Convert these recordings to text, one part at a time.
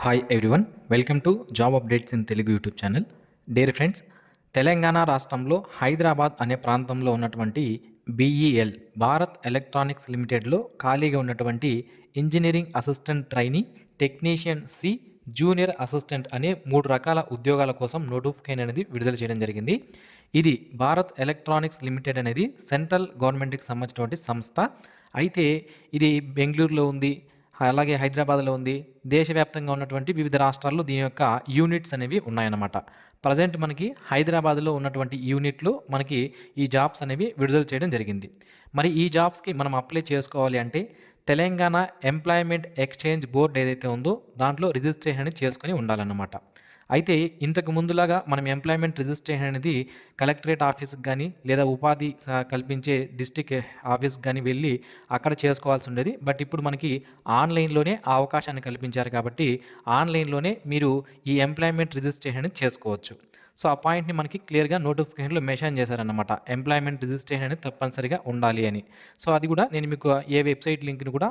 Hi everyone, welcome to job updates in Telugu YouTube channel. Dear friends, Telangana రాష్ట్రంలో హైదరాబాద్ అనే ప్రాంతంలో ఉన్నటువంటి బీఈఎల్ భారత్ ఎలక్ట్రానిక్స్ లిమిటెడ్లో ఖాళీగా ఉన్నటువంటి engineering assistant trainee, technician C, junior assistant అనే 3 రకాల ఉద్యోగాల కోసం నోటిఫికేషన్ అనేది విడుదల చేయడం జరిగింది. ఇది భారత్ ఎలక్ట్రానిక్స్ లిమిటెడ్ అనేది సెంట్రల్ గవర్నమెంట్కి సంబంధించినటువంటి సంస్థ. అయితే ఇది బెంగళూరులో ఉంది, అలాగే హైదరాబాద్లో ఉంది. దేశవ్యాప్తంగా ఉన్నటువంటి వివిధ రాష్ట్రాల్లో దీని యొక్క యూనిట్స్ అనేవి ఉన్నాయన్నమాట. ప్రజెంట్ మనకి హైదరాబాద్లో ఉన్నటువంటి యూనిట్లో మనకి ఈ జాబ్స్ అనేవి విడుదల చేయడం జరిగింది. మరి ఈ జాబ్స్కి మనం అప్లై చేసుకోవాలి అంటే తెలంగాణ ఎంప్లాయ్మెంట్ ఎక్స్చేంజ్ బోర్డ్ ఏదైతే ఉందో దాంట్లో రిజిస్ట్రేషన్ అనేది చేసుకొని ఉండాలన్నమాట. అయితే ఇంతకు ముందులాగా మనం ఎంప్లాయ్మెంట్ రిజిస్ట్రేషన్ అనేది కలెక్టరేట్ ఆఫీస్కి కానీ లేదా ఉపాధి కల్పించే డిస్టిక్ ఆఫీస్కి కానీ వెళ్ళి అక్కడ చేసుకోవాల్సి ఉండేది. బట్ ఇప్పుడు మనకి ఆన్లైన్లోనే ఆ అవకాశాన్ని కల్పించారు కాబట్టి ఆన్లైన్లోనే మీరు ఈ ఎంప్లాయ్మెంట్ రిజిస్ట్రేషన్ అనేది చేసుకోవచ్చు. సో ఆ పాయింట్ని మనకి క్లియర్గా నోటిఫికేషన్లో మెన్షన్ చేశారన్నమాట. ఎంప్లాయ్మెంట్ రిజిస్ట్రేషన్ అనేది తప్పనిసరిగా ఉండాలి అని. సో అది కూడా నేను మీకు ఏ వెబ్సైట్ లింక్ని కూడా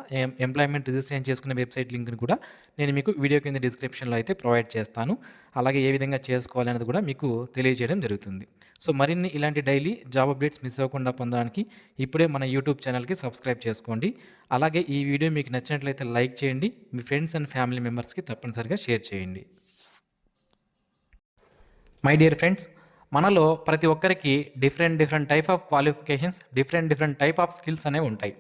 ఎంప్లాయ్మెంట్ రిజిస్ట్రేషన్ చేసుకునే వెబ్సైట్ లింక్ని కూడా నేను మీకు వీడియో కింద డిస్క్రిప్షన్లో అయితే ప్రొవైడ్ చేస్తాను. అలాగే ఏ విధంగా చేసుకోవాలి అనేది కూడా మీకు తెలియజేయడం జరుగుతుంది. సో మరిన్ని ఇలాంటి డైలీ జాబ్ అప్డేట్స్ మిస్ అవ్వకుండా పొందడానికి ఇప్పుడే మన యూట్యూబ్ ఛానల్కి సబ్స్క్రైబ్ చేసుకోండి. అలాగే ఈ వీడియో మీకు నచ్చినట్లయితే లైక్ చేయండి, మీ ఫ్రెండ్స్ అండ్ ఫ్యామిలీ మెంబర్స్కి తప్పనిసరిగా షేర్ చేయండి. మై డియర్ ఫ్రెండ్స్, మనలో ప్రతి ఒక్కరికి different type of qualifications, different type of skills అనేవి ఉంటాయి.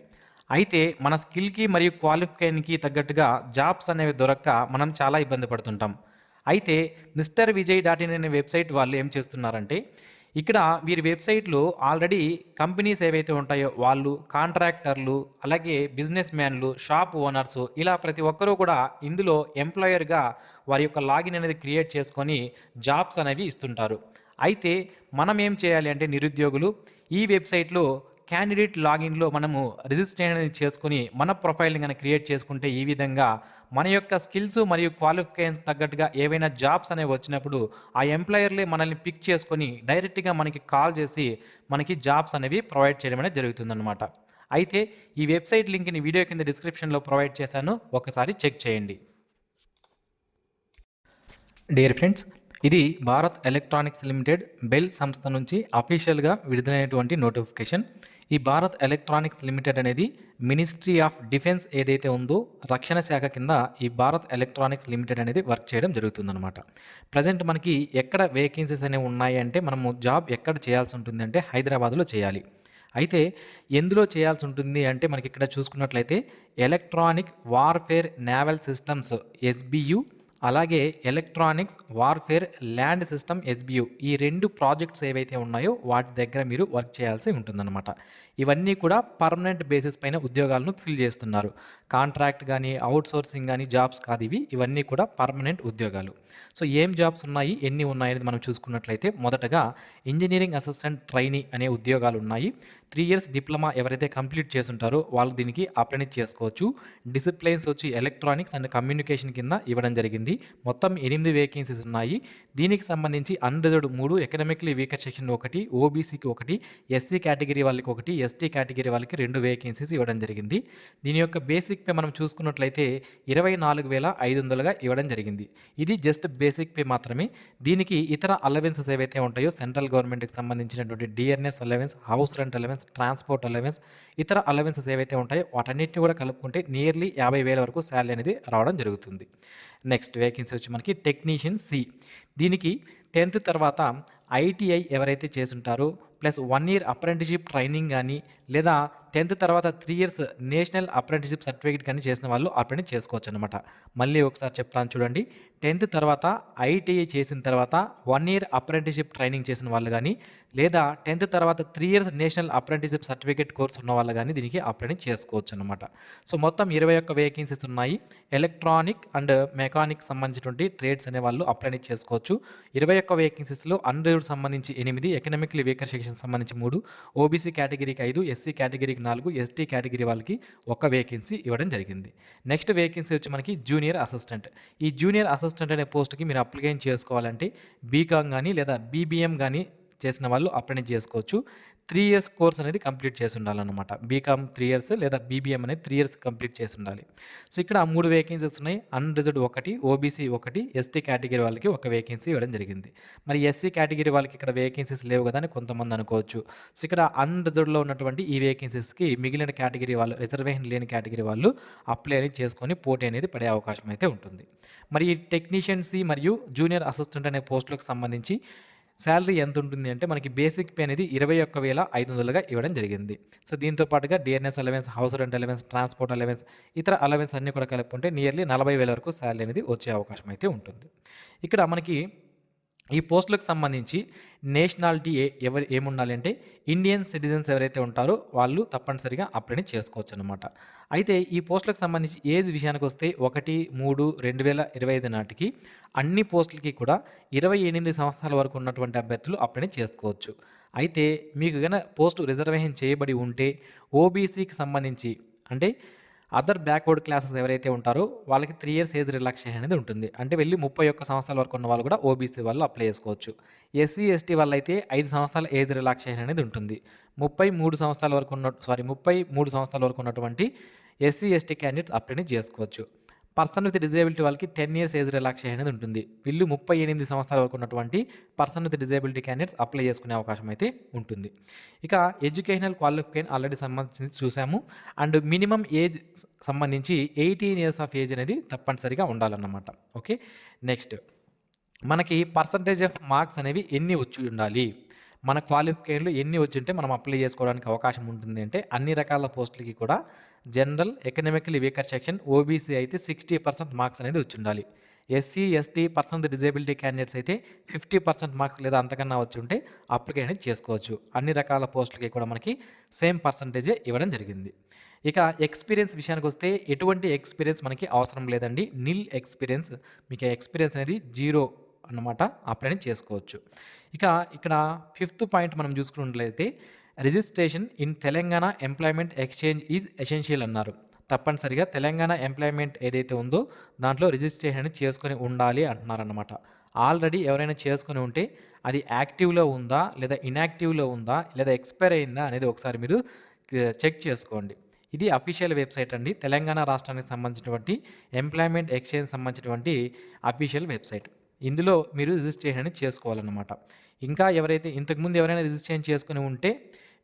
అయితే మన స్కిల్కి మరియు క్వాలిఫికేషన్కి తగ్గట్టుగా జాబ్స్ అనేవి దొరక్క మనం చాలా ఇబ్బంది పడుతుంటాం. అయితే మిస్టర్ విజయ్ .in అనే వెబ్సైట్ వాళ్ళు ఏం చేస్తున్నారంటే ఇక్కడ వీరి వెబ్సైట్లో ఆల్రెడీ కంపెనీస్ ఏవైతే ఉంటాయో వాళ్ళు, కాంట్రాక్టర్లు, అలాగే బిజినెస్ మ్యాన్లు, షాప్ ఓనర్స్, ఇలా ప్రతి ఒక్కరూ కూడా ఇందులో ఎంప్లాయర్గా వారి యొక్క లాగిన్ అనేది క్రియేట్ చేసుకొని జాబ్స్ అనేవి ఇస్తుంటారు. అయితే మనం ఏం చేయాలి అంటే నిరుద్యోగులు ఈ వెబ్సైట్లో క్యాండిడేట్ లాగిన్లో మనము రిజిస్ట్రేషన్ అనేది చేసుకుని మన ప్రొఫైల్ని కనుక క్రియేట్ చేసుకుంటే ఈ విధంగా మన యొక్క స్కిల్స్ మరియు క్వాలిఫికేషన్ తగ్గట్టుగా ఏవైనా జాబ్స్ అనేవి వచ్చినప్పుడు ఆ ఎంప్లాయర్లే మనల్ని పిక్ చేసుకొని డైరెక్ట్గా మనకి కాల్ చేసి మనకి జాబ్స్ అనేవి ప్రొవైడ్ చేయడం అనేది జరుగుతుందన్నమాట. అయితే ఈ వెబ్సైట్ లింక్ని వీడియో కింద డిస్క్రిప్షన్లో ప్రొవైడ్ చేశాను, ఒకసారి చెక్ చేయండి. డియర్ ఫ్రెండ్స్, ఇది భారత్ ఎలక్ట్రానిక్స్ లిమిటెడ్ బెల్ సంస్థ నుంచి అఫీషియల్గా విడుదలైనటువంటి నోటిఫికేషన్. ఈ భారత్ ఎలక్ట్రానిక్స్ లిమిటెడ్ అనేది మినిస్ట్రీ ఆఫ్ డిఫెన్స్ ఏదైతే ఉందో రక్షణ శాఖ కింద ఈ భారత్ ఎలక్ట్రానిక్స్ లిమిటెడ్ అనేది వర్క్ చేయడం జరుగుతుందన్నమాట. ప్రజెంట్ మనకి ఎక్కడ వేకెన్సీస్ అనేవి ఉన్నాయి అంటే మనము జాబ్ ఎక్కడ చేయాల్సి ఉంటుంది అంటే హైదరాబాద్లో చేయాలి. అయితే ఎందులో చేయాల్సి ఉంటుంది అంటే మనకి ఇక్కడ చూసుకున్నట్లయితే electronic warfare naval systems SBU, అలాగే electronics warfare land system SBU, ఈ 2 ప్రాజెక్ట్స్ ఏవైతే ఉన్నాయో వాటి దగ్గర మీరు వర్క్ చేయాల్సి ఉంటుందన్నమాట. ఇవన్నీ కూడా పర్మనెంట్ బేసిస్ పైన ఉద్యోగాలను ఫిల్ చేస్తున్నారు. కాంట్రాక్ట్ కానీ అవుట్సోర్సింగ్ కానీ జాబ్స్ కాదు ఇవన్నీ కూడా పర్మనెంట్ ఉద్యోగాలు. సో ఏం జాబ్స్ ఉన్నాయి, ఎన్ని ఉన్నాయి అనేది మనం చూసుకున్నట్లయితే మొదటగా ఇంజనీరింగ్ అసిస్టెంట్ ట్రైనీ అనే ఉద్యోగాలు ఉన్నాయి. 3 years డిప్లొమా ఎవరైతే కంప్లీట్ చేసుంటారో వాళ్ళు దీనికి అప్రెంటిస్ చేసుకోవచ్చు. డిసిప్లైన్స్ వచ్చి ఎలక్ట్రానిక్స్ అండ్ కమ్యూనికేషన్ కింద ఇవ్వడం జరిగింది. మొత్తం 8 వేకెన్సీస్ ఉన్నాయి. దీనికి సంబంధించి unreserved 3, economically weaker section 1, ఓబీసీకి 1, SC category వాళ్ళకి 1, ST కేటగిరీ వాళ్ళకి 2 వేకెన్సీస్ ఇవ్వడం జరిగింది. దీని యొక్క బేసిక్ పే మనం చూసుకున్నట్లయితే 24,500గా ఇవ్వడం జరిగింది. ఇది జస్ట్ బేసిక్ పే మాత్రమే. దీనికి ఇతర అలవెన్సెస్ ఏవైతే ఉంటాయో సెంట్రల్ గవర్నమెంట్కి సంబంధించినటువంటి DRS allowance, house rent allowance, transport allowance, ఇతర అలవెన్సెస్ ఏవైతే ఉంటాయో వాటన్నిటిని కూడా కలుపుకుంటే నియర్లీ 50,000 వరకు శాలరీ అనేది రావడం జరుగుతుంది. నెక్స్ట్ వేకెన్సీ వచ్చి మనకి టెక్నీషియన్ సి. దీనికి 10th తర్వాత ITI ఎవరైతే చేసుంటారో ప్లస్ 1 year అప్రెంటిషిప్ ట్రైనింగ్ కానీ లేదా 10th తర్వాత 3 years నేషనల్ అప్రెంటిషిప్ సర్టిఫికేట్ కానీ చేసిన వాళ్ళు అప్రెంటిస్ చేసుకోవచ్చు అనమాట. మళ్ళీ ఒకసారి చెప్తాను చూడండి. 10th తర్వాత ITI చేసిన తర్వాత 1 year అప్రెంటిషిప్ ట్రైనింగ్ చేసిన వాళ్ళు కానీ లేదా 10th తర్వాత 3 years national apprenticeship certificate course ఉన్న వాళ్ళు కానీ దీనికి అప్రెంటిస్ చేసుకోవచ్చు అనమాట. సో మొత్తం 21 వేకెన్సీస్ ఉన్నాయి. ఎలక్ట్రానిక్ అండ్ మెకానిక్ సంబంధించినటువంటి ట్రేడ్స్ అనే వాళ్ళు అప్రెంటిస్ చేసుకోవచ్చు. 21 వేకెన్సీస్లో అన్రిజర్వ్డ్ సంబంధించి 8, ఎకనామిక్లీ వీకర్ సెక్షన్ సంబంధించి 3, ఓబీసీ కేటగిరీకి 5, SC కేటగిరీకి 4, ST కేటగిరీ వాళ్ళకి 1 వేకెన్సీ ఇవ్వడం జరిగింది. నెక్స్ట్ వేకెన్సీ వచ్చి మనకి జూనియర్ అసిస్టెంట్. ఈ జూనియర్ అసిస్టెంట్ అనే పోస్ట్కి మీరు అప్లికేషన్ చేసుకోవాలంటే బీకామ్ కానీ లేదా BBM కానీ చేసిన వాళ్ళు అప్రెంటిస్ చేసుకోవచ్చు. 3 ఇయర్స్ కోర్స్ అనేది కంప్లీట్ చేసి ఉండాలన్నమాట. బీకామ్ 3 ఇయర్స్ లేదా బీబీఎం అనేది 3 ఇయర్స్ కంప్లీట్ చేసి ఉండాలి. సో ఇక్కడ 3 వేకెన్సీస్ ఉన్నాయి. అన్రిజర్వ్డ్ 1, ఓబీసీ 1, ఎస్టీ కేటగిరీ వాళ్ళకి 1 వేకెన్సీ ఇవ్వడం జరిగింది. మరి ఎస్సీ కేటగిరీ వాళ్ళకి ఇక్కడ వేకెన్సీస్ లేవు కదా అని కొంతమంది అనుకోవచ్చు. సో ఇక్కడ అన్రిజర్వ్డ్లో ఉన్నటువంటి ఈ వేకెన్సీస్కి మిగిలిన కేటగిరీ వాళ్ళు, రిజర్వేషన్ లేని కేటగిరీ వాళ్ళు అప్లై అనేది చేసుకొని పోటీ అనేది పడే అవకాశం అయితే ఉంటుంది. మరి ఈ టెక్నీషియన్సీ మరియు జూనియర్ అసిస్టెంట్ అనే పోస్టులకు సంబంధించి శాలరీ ఎంత ఉంటుంది అంటే మనకి బేసిక్ పే అనేది 21,500గా ఇవ్వడం జరిగింది. సో దీంతో పాటుగా DNS allowance, house rent allowance, transport allowance, ఇతర అలవెన్స్ అన్నీ కూడా కలుపుకుంటే నియర్లీ 40,000 వరకు శాలరీ అనేది వచ్చే అవకాశం అయితే ఉంటుంది. ఇక్కడ మనకి ఈ పోస్టులకు సంబంధించి నేషనాలిటీ ఏముండాలి అంటే ఇండియన్ సిటిజన్స్ ఎవరైతే ఉంటారో వాళ్ళు తప్పనిసరిగా అప్లై చేసుకోవచ్చు అనమాట. అయితే ఈ పోస్టులకు సంబంధించి ఏజ్ విషయానికి వస్తే 1/3/2025 నాటికి అన్ని పోస్టులకి కూడా 28 సంవత్సరాల వరకు ఉన్నటువంటి అభ్యర్థులు అప్లై చేసుకోవచ్చు. అయితే మీకు కనుక పోస్టు రిజర్వేషన్ చేయబడి ఉంటే ఓబీసీకి సంబంధించి అంటే అదర్ బ్యాక్వర్డ్ క్లాసెస్ ఎవరైతే ఉంటారో వాళ్ళకి 3 ఇయర్స్ ఏజ్ రిలాక్సేషన్ అనేది ఉంటుంది. అంటే వెళ్ళి 31 సంవత్సరాల వరకు ఉన్న వాళ్ళు కూడా ఓబీసీ వాళ్ళు అప్లై చేసుకోవచ్చు. ఎస్సీ ఎస్టీ వాళ్ళైతే 5 సంవత్సరాల ఏజ్ రిలాక్సేషన్ అనేది ఉంటుంది. 33 సంవత్సరాల వరకు ఉన్నటువంటి ఎస్సీ ఎస్టీ క్యాండిడేట్స్ అప్లై చేసుకోవచ్చు. పర్సన్ విత్ డిజేబిలిటీ వాళ్ళకి 10 ఇయర్స్ ఏజ్ రిలాక్సేషన్ అనేది ఉంటుంది. వీళ్ళు 38 సంవత్సరాల వరకు ఉన్నటువంటి person with disability candidates apply చేసుకునే అవకాశం అయితే ఉంటుంది. ఇక ఎడ్యుకేషనల్ క్వాలిఫికేషన్ ఆల్రెడీ సంబంధించి చూసాము. అండ్ మినిమం ఏజ్ సంబంధించి 18 ఇయర్స్ ఆఫ్ ఏజ్ అనేది తప్పనిసరిగా ఉండాలన్నమాట. ఓకే, నెక్స్ట్ మనకి పర్సంటేజ్ ఆఫ్ మార్క్స్ అనేవి ఎన్ని వచ్చి ఉండాలి, మన క్వాలిఫికేషన్లు ఎన్ని వచ్చి ఉంటే మనం అప్లై చేసుకోవడానికి అవకాశం ఉంటుంది అంటే అన్ని రకాల పోస్టులకి కూడా general, economically weaker section, OBC అయితే 60% మార్క్స్ అనేది వచ్చి ఉండాలి. SC ST person with disability candidates అయితే 50% మార్క్స్ లేదా అంతకన్నా వచ్చి ఉంటే అప్లికేషన్ అనేది చేసుకోవచ్చు. అన్ని రకాల పోస్టులకి కూడా మనకి సేమ్ పర్సంటేజే ఇవ్వడం జరిగింది. ఇక ఎక్స్పీరియన్స్ విషయానికి వస్తే ఎటువంటి ఎక్స్పీరియన్స్ మనకి అవసరం లేదండి. నిల్ ఎక్స్పీరియన్స్, మీకు ఎక్స్పీరియన్స్ అనేది 0 అన్నమాట, అప్లై చేసుకోవచ్చు. ఇక ఇక్కడ 5th పాయింట్ మనం చూసుకున్నట్లయితే registration in Telangana employment exchange is essential అన్నారు. తప్పనిసరిగా తెలంగాణ ఎంప్లాయ్మెంట్ ఏదైతే ఉందో దాంట్లో రిజిస్ట్రేషన్ చేసుకొని ఉండాలి అంటున్నారన్నమాట. ఆల్రెడీ ఎవరైనా చేసుకొని ఉంటే అది యాక్టివ్లో ఉందా లేదా ఇన్యాక్టివ్లో ఉందా లేదా ఎక్స్పైర్ అయిందా అనేది ఒకసారి మీరు చెక్ చేసుకోండి. ఇది అఫీషియల్ వెబ్సైట్ అండి, తెలంగాణ రాష్ట్రానికి సంబంధించినటువంటి ఎంప్లాయ్మెంట్ ఎక్స్చేంజ్ సంబంధించినటువంటి అఫీషియల్ వెబ్సైట్. ఇందులో మీరు రిజిస్ట్రేషన్ అనేది చేసుకోవాలన్నమాట. ఇంకా ఎవరైతే ఇంతకుముందు ఎవరైనా రిజిస్ట్రేషన్ చేసుకుని ఉంటే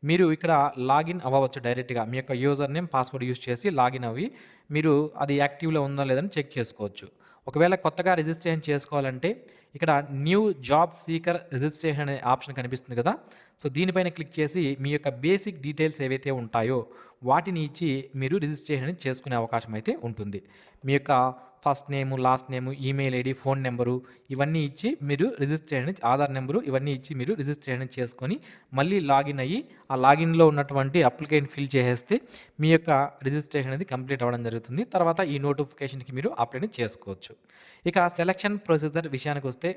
మీరు ఇక్కడ లాగిన్ అవ్వవచ్చు డైరెక్ట్గా. మీ యొక్క యూజర్ నేమ్, పాస్వర్డ్ యూజ్ చేసి లాగిన్ అవ్వి మీరు అది యాక్టివ్లో ఉందా లేదని చెక్ చేసుకోవచ్చు. ఒకవేళ కొత్తగా రిజిస్ట్రేషన్ చేసుకోవాలంటే ఇక్కడ న్యూ జాబ్ సీకర్ రిజిస్ట్రేషన్ అనే ఆప్షన్ కనిపిస్తుంది కదా, సో దీనిపైన క్లిక్ చేసి మీ యొక్క బేసిక్ డీటెయిల్స్ ఏవైతే ఉంటాయో వాటిని ఇచ్చి మీరు రిజిస్ట్రేషన్ చేసుకునే అవకాశం అయితే ఉంటుంది. మీ యొక్క ఫస్ట్ నేము, లాస్ట్ నేము, ఈమెయిల్ ఐడి, ఫోన్ నెంబరు ఇవన్నీ ఇచ్చి మీరు రిజిస్ట్రేషన్, ఆధార్ నెంబరు ఇవన్నీ ఇచ్చి మీరు రిజిస్ట్రేషన్ చేసుకొని మళ్ళీ లాగిన్ అయ్యి ఆ లాగిన్లో ఉన్నటువంటి అప్లికేషన్ ఫిల్ చేసేస్తే మీ యొక్క రిజిస్ట్రేషన్ అనేది కంప్లీట్ అవ్వడం జరుగుతుంది. తర్వాత ఈ నోటిఫికేషన్కి మీరు అప్లై చేసుకోవచ్చు. ఇక సెలక్షన్ ప్రొసీజర్ విషయానికి వస్తే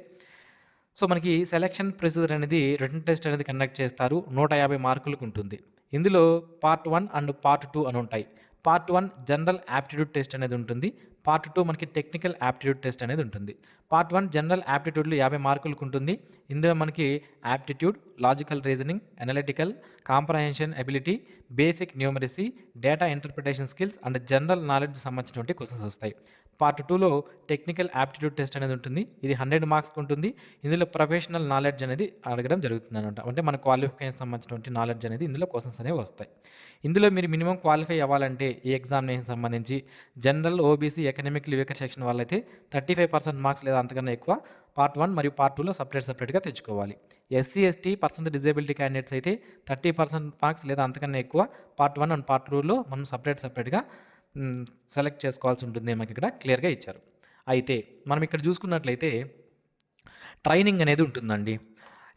సో మనకి సెలక్షన్ ప్రొసీజర్ అనేది రిటన్ టెస్ట్ అనేది కండక్ట్ చేస్తారు. 150 మార్కులకు ఉంటుంది. ఇందులో పార్ట్ 1 అండ్ పార్ట్ 2 అని ఉంటాయి. పార్ట్ 1 జనరల్ యాప్టిట్యూడ్ టెస్ట్ అనేది ఉంటుంది. పార్ట్ 2 మనకి టెక్నికల్ యాప్టిట్యూడ్ టెస్ట్ అనేది ఉంటుంది. పార్ట్ 1 జనరల్ యాప్టిట్యూడ్లో 50 మార్కులకు ఉంటుంది. ఇందులో మనకి aptitude, logical reasoning, analytical, comprehension ability, basic numeracy, data interpretation skills and general knowledge సంబంధించినటువంటి క్వశ్చన్స్ వస్తాయి. పార్ట్ 2లో టెక్నికల్ యాప్టిట్యూడ్ టెస్ట్ అనేది ఉంటుంది. ఇది 100 మార్క్స్కి ఉంటుంది. ఇందులో ప్రొఫెషనల్ నాలెడ్జ్ అనేది అడగడం జరుగుతుంది అనమాట. అంటే మన క్వాలిఫికేషన్ సంబంధించినటువంటి నాలెడ్జ్ అనేది ఇందులో క్వశ్చన్స్ అనేవి వస్తాయి. ఇందులో మీరు మినిమం క్వాలిఫై అవ్వాలంటే ఈ ఎగ్జామినేషన్ సంబంధించి general, OBC, economical weaker section వాళ్ళైతే 35% మార్క్స్ లేదా అంతకన్నా ఎక్కువ పార్ట్ 1 మరియు పార్ట్ 2లో సపరేట్గా తెచ్చుకోవాలి. SC ST person disability candidates అయితే 30% మార్క్స్ లేదా అంతకన్నా ఎక్కువ పార్ట్ 1 అండ్ పార్ట్ 2లో మనం సపరేట్గా సెలెక్ట్ చేసుకోవాల్సి ఉంటుంది. మనకి ఇక్కడ క్లియర్గా ఇచ్చారు. అయితే మనం ఇక్కడ చూసుకున్నట్లయితే ట్రైనింగ్ అనేది ఉంటుందండి.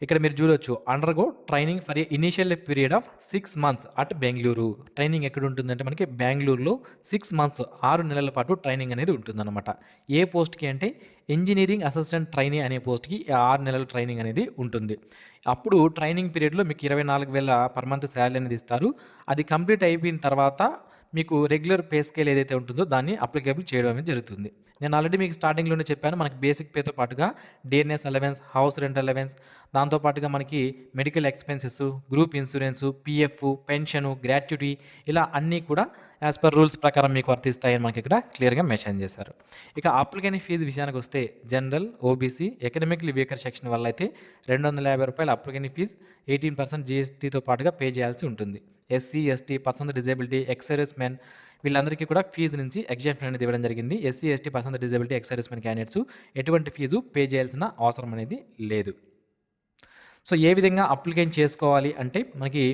ఇక్కడ మీరు చూడొచ్చు, undergo training for a initial period of 6 months at Bengaluru. Training ఎక్కడ ఉంటుందంటే మనకి బెంగళూరులో 6 months 6 నెలల పాటు ట్రైనింగ్ అనేది ఉంటుందన్నమాట. ఏ పోస్ట్కి అంటే ఇంజనీరింగ్ అసిస్టెంట్ ట్రైనీ అనే పోస్ట్కి 6 నెలల ట్రైనింగ్ అనేది ఉంటుంది. అప్పుడు ట్రైనింగ్ పీరియడ్లో మీకు 24,000 పర్ మంత్ శాలరీ అనేది ఇస్తారు. అది కంప్లీట్ అయిపోయిన తర్వాత మీకు రెగ్యులర్ పే స్కేల్ ఏదైతే ఉంటుందో దాన్ని అప్లికేబుల్ చేయడం అనేది జరుగుతుంది. నేను ఆల్రెడీ మీకు స్టార్టింగ్లోనే చెప్పాను, మనకి బేసిక్ పేతో పాటుగా DNS allowance, house rent allowance, దాంతోపాటుగా మనకి medical expenses, group insurance, PF, pension, gratuity ఇలా అన్నీ కూడా యాజ్ పర్ రూల్స్ ప్రకారం మీకు వర్తిస్తాయని మనకి ఇక్కడ క్లియర్గా మెన్షన్ చేశారు. ఇక అప్లికేషన్ ఫీజు విషయానికి వస్తే general, OBC, economically weaker section వల్ల అయితే ₹250 అప్లికేషన్ ఫీజు 18% జీఎస్టీతో పాటుగా పే చేయాల్సి ఉంటుంది. SC, ST, person disability, ex service men వీళ్ళందరికీ కూడా ఫీజు నుంచి ఎగ్జామ్షన్ అనేది ఇవ్వడం జరిగింది. SC, ST, person disability, ex service men candidates ఎటువంటి ఫీజు పే చేయాల్సిన అవసరం అనేది లేదు. సో ఏ విధంగా అప్లికేషన్ చేసుకోవాలి అంటే మనకి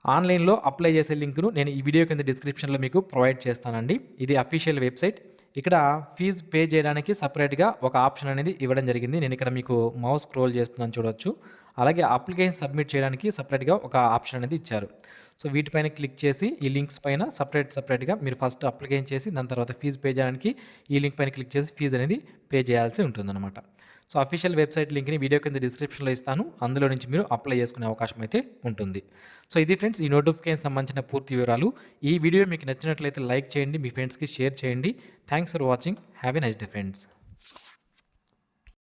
ఆన్లైన్లో అప్లై చేసే లింక్ను నేను ఈ వీడియో కింద డిస్క్రిప్షన్లో మీకు ప్రొవైడ్ చేస్తానండి. ఇది అఫీషియల్ వెబ్సైట్. ఇక్కడ ఫీజు పే చేయడానికి సపరేట్గా ఒక ఆప్షన్ అనేది ఇవ్వడం జరిగింది. నేను ఇక్కడ మీకు మౌస్ స్క్రోల్ చేస్తున్నాను చూడొచ్చు. అలాగే అప్లికేషన్ సబ్మిట్ చేయడానికి సపరేట్గా ఒక ఆప్షన్ అనేది ఇచ్చారు. సో వీటిపైన క్లిక్ చేసి ఈ లింక్స్ పైన సపరేట్గా మీరు ఫస్ట్ అప్లికేషన్ చేసి దాని తర్వాత ఫీజు పే చేయడానికి ఈ లింక్ పైన క్లిక్ చేసి ఫీజు అనేది పే చేయాల్సి ఉంటుందన్నమాట. సో అఫీషియల్ వెబ్సైట్ లింక్ని వీడియో కింద డిస్క్రిప్షన్లో ఇస్తాను. అందులో నుంచి మీరు అప్లై చేసుకునే అవకాశం అయితే ఉంటుంది. సో ఇది ఫ్రెండ్స్ ఈ నోటిఫికేషన్ సంబంధించిన పూర్తి వివరాలు. ఈ వీడియో మీకు నచ్చినట్లయితే లైక్ చేయండి, మీ ఫ్రెండ్స్కి షేర్ చేయండి. Thanks for watching. Have a nice day friends.